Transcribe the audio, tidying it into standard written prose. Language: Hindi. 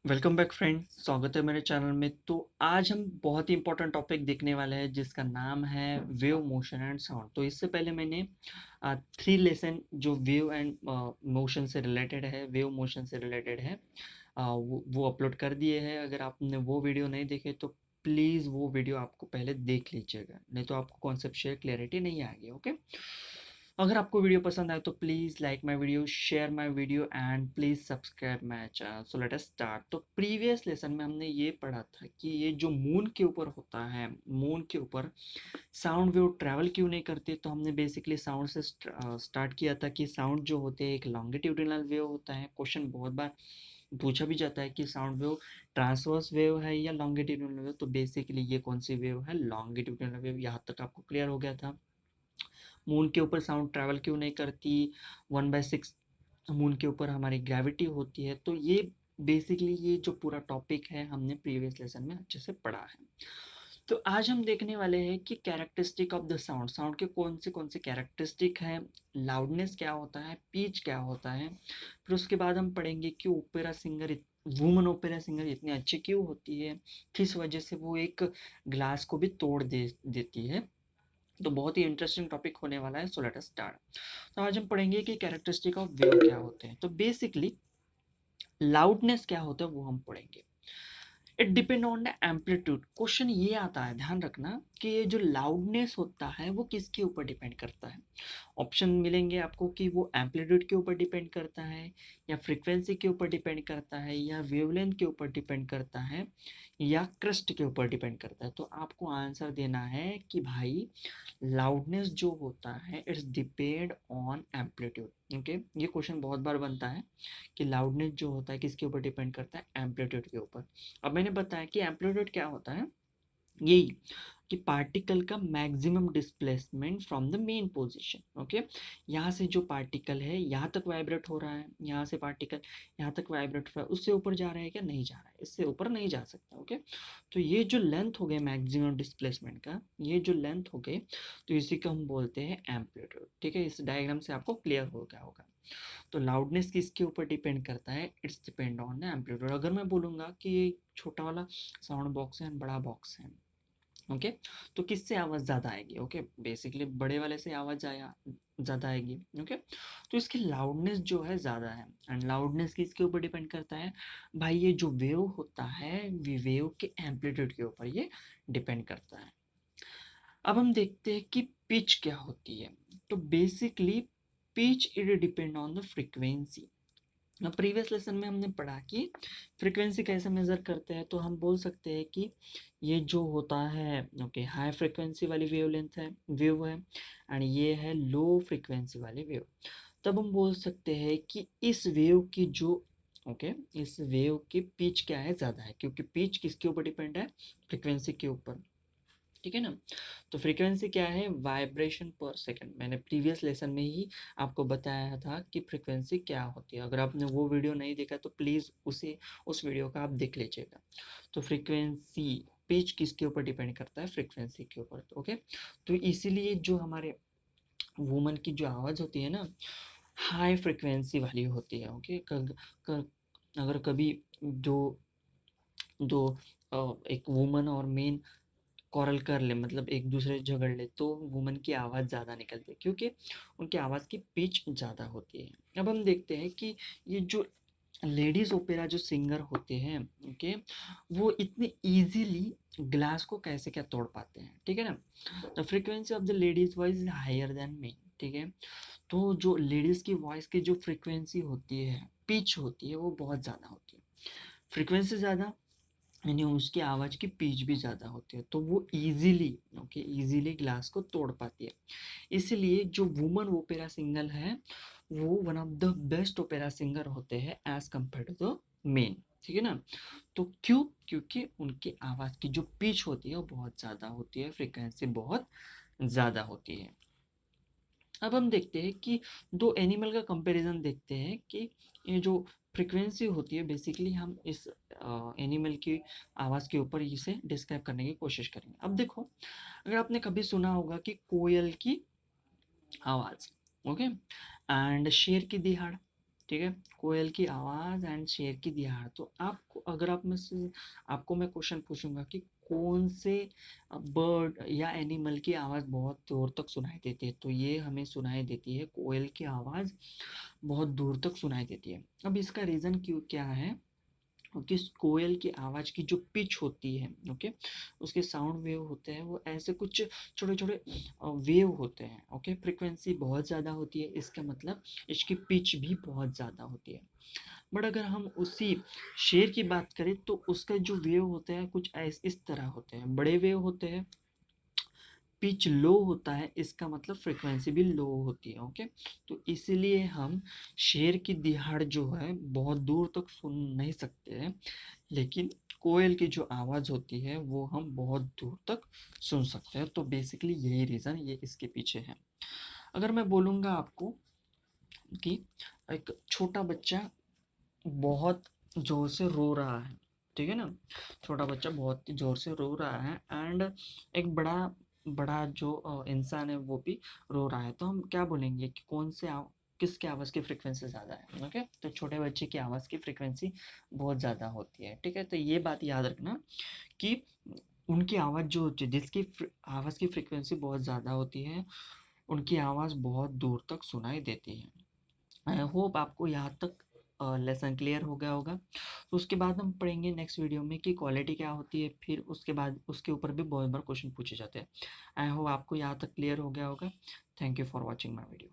वेलकम बैक फ्रेंड, स्वागत है मेरे चैनल में। तो आज हम बहुत ही इंपॉर्टेंट टॉपिक देखने वाले हैं जिसका नाम है वेव मोशन एंड साउंड। तो इससे पहले मैंने 3 लेसन जो वेव एंड मोशन से रिलेटेड है, वेव मोशन से रिलेटेड है, वो अपलोड कर दिए हैं। अगर आपने वो वीडियो नहीं देखे तो प्लीज़ वो वीडियो आपको पहले देख लीजिएगा, नहीं तो आपको कॉन्सेप्चुअल क्लैरिटी नहीं आएगी। ओके, अगर आपको वीडियो पसंद आए तो please like my video, share my video and please subscribe my channel. So let us start. तो प्रीवियस लेसन में हमने ये पढ़ा था कि ये जो मून के ऊपर होता है, मून के ऊपर साउंड वेव ट्रैवल क्यों नहीं करती। तो हमने बेसिकली साउंड से स्टार्ट किया था कि साउंड जो होते हैं एक लॉन्गिट्यूडिनल वेव होता है। क्वेश्चन बहुत बार पूछा भी जाता है कि साउंड वेव ट्रांसवर्स वेव है या लॉन्गिट्यूडिनल वेव। तो बेसिकली ये कौन सी वेव है? Longitudinal wave. यहाँ तक आपको क्लियर हो गया था। मून के ऊपर साउंड ट्रैवल क्यों नहीं करती? 1/6 मून के ऊपर हमारी ग्रेविटी होती है। तो ये बेसिकली ये जो पूरा टॉपिक है हमने प्रीवियस लेसन में अच्छे से पढ़ा है। तो आज हम देखने वाले हैं कि characteristic of the sound, sound के कौन से कैरेक्टरिस्टिक हैं, लाउडनेस क्या होता है, पिच क्या होता है। फिर उसके बाद हम पढ़ेंगे कि opera singer, woman opera singer इतनी अच्छी क्यों होती है, किस वजह से वो एक ग्लास को भी तोड़ देती है। तो बहुत ही इंटरेस्टिंग टॉपिक होने वाला है। So let us start. तो आज हम पढ़ेंगे कि कैरेक्टरिस्टिक ऑफ वेव क्या होते हैं। तो बेसिकली लाउडनेस क्या होता है वो हम पढ़ेंगे। It depend on the amplitude. Question ये आता है, ध्यान रखना, कि ये जो लाउडनेस होता है वो किसके ऊपर डिपेंड करता है। ऑप्शन मिलेंगे आपको कि वो एम्पलीट्यूड के ऊपर डिपेंड करता है, या फ्रीक्वेंसी के ऊपर डिपेंड करता है, या वेवलेंथ के ऊपर डिपेंड करता है, या क्रस्ट के ऊपर डिपेंड करता है। तो आपको आंसर देना है कि भाई लाउडनेस जो होता है it's depend on amplitude. Okay, ये क्वेश्चन बहुत बार बनता है कि लाउडनेस जो होता है किसके ऊपर डिपेंड करता है? एम्पलीट्यूड के ऊपर। अब मैंने बताया कि एम्पलीट्यूड क्या होता है, यही कि पार्टिकल का maximum displacement from the main position. Okay, यहाँ से जो पार्टिकल है यहाँ तक वाइब्रेट हो रहा है, यहाँ से पार्टिकल यहाँ तक वाइब्रेट हो रहा है, उससे ऊपर जा रहा है क्या? नहीं जा रहा है, इससे ऊपर नहीं जा सकता। ओके, तो ये जो लेंथ हो गया मैक्सिमम डिस्प्लेसमेंट का, ये जो लेंथ हो गई, तो इसी को हम बोलते हैं एम्पलीट्यूड। ठीक है, इस डायग्राम से आपको क्लियर हो गया होगा। तो लाउडनेस किसके ऊपर डिपेंड करता है? It's depend on the amplitude. अगर मैं बोलूँगा कि ये छोटा वाला साउंड बॉक्स है, बड़ा बॉक्स है, ओके, तो किससे आवाज़ ज़्यादा आएगी? ओके, बेसिकली बड़े वाले से आवाज़ आया ज़्यादा आएगी। ओके, तो इसकी लाउडनेस जो है ज़्यादा है। एंड लाउडनेस किसके ऊपर डिपेंड करता है? भाई ये जो वेव होता है, वेव के एम्पलीट्यूड के ऊपर ये डिपेंड करता है। अब हम देखते हैं कि पिच क्या होती है। तो basically pitch it depend on the frequency. अब प्रीवियस लेसन में हमने पढ़ा कि फ्रीक्वेंसी कैसे मेज़र करते हैं। तो हम बोल सकते हैं कि ये जो होता है, ओके, हाई फ्रीक्वेंसी वाली वेवलेंथ है, वेव है, एंड ये है लो फ्रीक्वेंसी वाली वेव। तब हम बोल सकते हैं कि इस वेव की जो, ओके, इस वेव की पिच क्या है? ज़्यादा है, क्योंकि पिच किसके ऊपर डिपेंड है? फ्रीक्वेंसी के ऊपर। ठीक है ना। तो फ्रीक्वेंसी क्या है? वाइब्रेशन पर सेकंड। मैंने प्रीवियस लेसन में ही आपको बताया था कि फ्रीक्वेंसी क्या होती है। अगर आपने वो वीडियो नहीं देखा तो प्लीज़ उस वीडियो का आप देख लीजिएगा। तो फ्रीक्वेंसी, पिच किसके ऊपर डिपेंड करता है? फ्रीक्वेंसी के ऊपर। ओके, तो इसीलिए जो हमारे वुमन की जो आवाज़ होती है ना, हाई फ्रीक्वेंसी वाली होती है। ओके, अगर कभी जो जो एक वुमन और मेन कॉरल कर ले, मतलब एक दूसरे से झगड़ ले, तो वुमन की आवाज़ ज़्यादा निकलती है, क्योंकि उनकी आवाज़ की पिच ज़्यादा होती है। अब हम देखते हैं कि ये जो लेडीज़ ओपेरा जो सिंगर होते हैं, ओके, वो इतने इजीली ग्लास को कैसे क्या तोड़ पाते हैं। ठीक है ना। The frequency of the ladies voice is higher than men. ठीक है, तो जो लेडीज़ की वॉइस की जो फ्रीक्वेंसी होती है, पिच होती है, वो बहुत ज़्यादा होती है। फ्रीक्वेंसी ज़्यादा यानी उसकी आवाज़ की पिच भी ज़्यादा होती है, तो वो ईज़िली, ओके, ईज़िली ग्लास को तोड़ पाती है। इसलिए जो वुमन ओपेरा सिंगर है वो one of the best opera singer होते हैं as compared to the men. ठीक है ना। तो क्यों? क्योंकि उनकी आवाज़ की जो पिच होती है वो बहुत ज़्यादा होती है, फ्रीक्वेंसी बहुत ज़्यादा होती है। अब हम देखते हैं कि दो एनिमल का कंपैरिजन देखते हैं कि ये जो फ्रीक्वेंसी होती है, बेसिकली हम इस एनिमल की आवाज़ के ऊपर इसे डिस्क्राइब करने की कोशिश करेंगे। अब देखो, अगर आपने कभी सुना होगा कि कोयल की आवाज़, ओके, एंड शेर की दिहाड़, ठीक है, कोयल की आवाज़ एंड शेर की दहाड़। तो आपको अगर आप में से आपको मैं क्वेश्चन पूछूंगा कि कौन से बर्ड या एनिमल की आवाज़ बहुत दूर तक सुनाई देती है, तो ये हमें सुनाई देती है कोयल की आवाज़ बहुत दूर तक सुनाई देती है। अब इसका रीज़न क्यों क्या है, क्योंकि कोयल की आवाज़ की जो पिच होती है, ओके, उसके साउंड वेव होते हैं, वो ऐसे कुछ छोटे छोटे वेव होते हैं, ओके, फ्रिक्वेंसी बहुत ज़्यादा होती है, इसका मतलब इसकी पिच भी बहुत ज़्यादा होती है। बट अगर हम उसी शेर की बात करें तो उसका जो वेव होते हैं कुछ इस तरह होते हैं, बड़े वेव होते हैं, पिच लो होता है, इसका मतलब फ्रिक्वेंसी भी लो होती है, ओके। तो इसलिए हम शेर की दिहाड़ जो है बहुत दूर तक सुन नहीं सकते हैं, लेकिन कोयल की जो आवाज़ होती है वो हम बहुत दूर तक सुन सकते हैं। तो बेसिकली यही रीज़न ये इसके पीछे है। अगर मैं बोलूँगा आपको कि एक छोटा बच्चा बहुत ज़ोर से रो रहा है, ठीक है ना, छोटा बच्चा बहुत ज़ोर से रो रहा है एंड एक बड़ा बड़ा जो इंसान है वो भी रो रहा है, तो हम क्या बोलेंगे कि किसकी आवाज़ की फ्रिक्वेंसी ज़्यादा है, ओके। तो छोटे बच्चे की आवाज़ की फ्रिक्वेंसी बहुत ज़्यादा होती है, ठीक है। तो ये बात याद रखना कि उनकी आवाज़ जो होती है, आवाज़ की फ्रिक्वेंसी बहुत ज़्यादा होती है, उनकी आवाज़ बहुत दूर तक सुनाई देती है। आई होप आपको यहाँ तक लेसन क्लियर हो गया होगा। तो उसके बाद हम पढ़ेंगे नेक्स्ट वीडियो में कि क्वालिटी क्या होती है, फिर उसके बाद उसके ऊपर भी बहुत बार क्वेश्चन पूछे जाते हैं। आई होप आपको यहाँ तक क्लियर हो गया होगा। Thank you for watching my video.